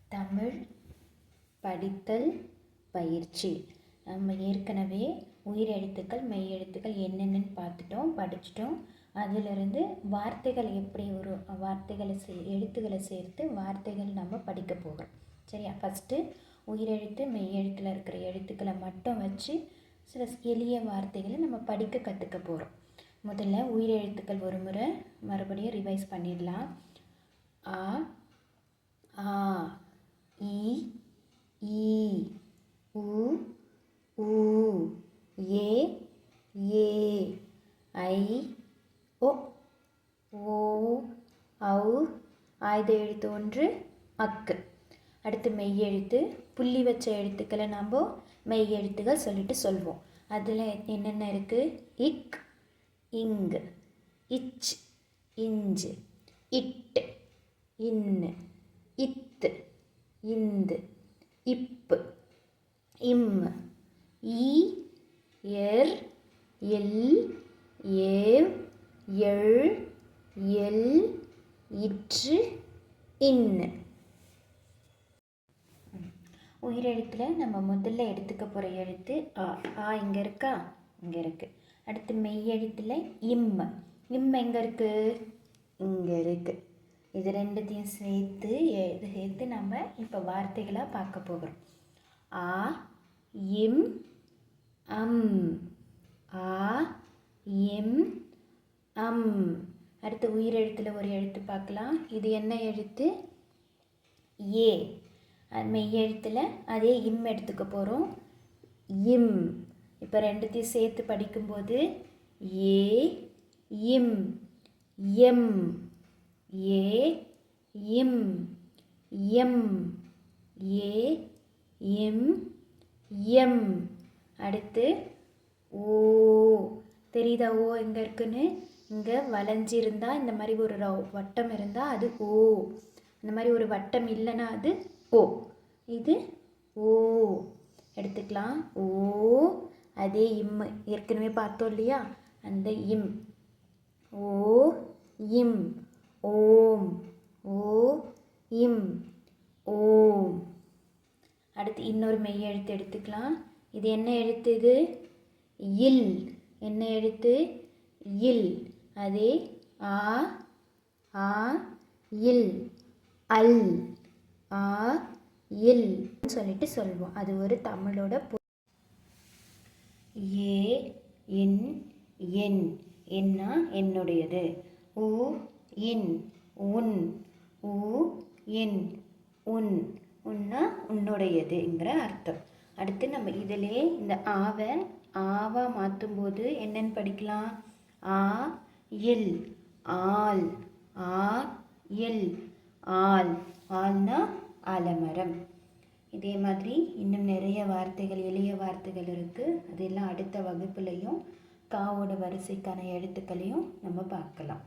தமிழ் படித்தல் பயிற்சி. நம்ம ஏற்கனவே உயிரெழுத்துக்கள் மெய்யெழுத்துக்கள் என்னென்னு படிச்சிட்டோம். அதிலிருந்து வார்த்தைகள் எப்படி ஒரு எழுத்துக்களை சேர்த்து வார்த்தைகள் நம்ம படிக்க போகிறோம். சரியா? ஃபஸ்ட்டு உயிரெழுத்து மெய்யெழுத்தில் இருக்கிற எழுத்துக்களை மட்டும் வச்சு சில எளிய வார்த்தைகளை நம்ம படிக்க கற்றுக்க போகிறோம். முதல்ல உயிரெழுத்துக்கள் ஒரு முறை மறுபடியும் ரிவைஸ் பண்ணிடலாம். ஆ, ஆ, இ, ஈ, உ, ஊ, ஏ, ஏ, ஐ, ஒ, ஓ, ஔ. ஆயுத எழுத்து ஒன்று அக்கு. அடுத்து மெய்யெழுத்து புள்ளி வச்ச எழுத்துக்களை நம்ம மெய்யெழுத்துகள் சொல்லுவோம். அதில் என்னென்ன இருக்குது? இக், இங், இச், இஞ்சு, இட்டு, இன்னு, இத்து, இந்து, இப்பு, இம், ஈ, எர், எல், ஏவ், எள், எல், இற்று, இன்னு. உயிரெழுத்தில் நம்ம முதல்ல எடுத்துக்க போகிற எழுத்து ஆ. ஆ இங்கே இருக்கா? இங்கே இருக்குது. அடுத்து மெய்யெழுத்தில் இம். இம் எங்கே இருக்குது? இங்கே இருக்குது. இது ரெண்டுத்தையும் சேர்த்து நம்ம இப்போ வார்த்தைகளாக பார்க்க போகிறோம். ஆ, இம், அம். ஆ, இம், அம். அடுத்து உயிரெழுத்தில் ஒரு எழுத்து பார்க்கலாம். இது என்ன எழுத்து? ஏ. மெய்யெழுத்தில் அதே இம் எடுத்துக்க போகிறோம். இம். இப்போ ரெண்டுத்தையும் சேர்த்து படிக்கும்போது ஏ, இம், எம், ஏ, இம், எம், ஏ, இம், எம். அடுத்து ஓ. தெரியுதா ஓ எங்கே இருக்குன்னு? இங்கே வளைஞ்சிருந்தா இந்த மாதிரி ஒரு வட்டம் இருந்தால் அது ஓ. இந்த மாதிரி ஒரு வட்டம் இல்லைன்னா அது ஓ. இது ஓ எடுத்துக்கலாம். ஓ அதே இம் ஏற்கனவே பார்த்தோம் இல்லையா? அந்த இம். ஓ, இம், ஓம். ஓ, இம், ஓம். அடுத்து இன்னொரு மெய் எழுத்து எடுத்துக்கலாம். இது என்ன எழுத்து? இது இல். என்ன எழுத்து? இல். அதே ஆ, ஆ, இல், அல், ஆ, இல் சொல்லுவோம். அது ஒரு தமிழோட ஏ, இன், என். என்ன? என்னுடையது. உ, இன், உன். உ, இன், உன். உன்னா உன்னுடையதுங்கிற அர்த்தம். அடுத்து நம்ம இதிலே இந்த ஆவை ஆவா மாற்றும்போது என்னன்னு படிக்கலாம்? ஆ, இல், ஆல். ஆ, இல், ஆல். ஆல்னா ஆலமரம். இதே மாதிரி இன்னும் நிறைய வார்த்தைகள் எளிய வார்த்தைகள் இருக்குது. அதெல்லாம் அடுத்த வகுப்புலையும் காவோட வரிசைக்கான எழுத்துக்களையும் நம்ம பார்க்கலாம்.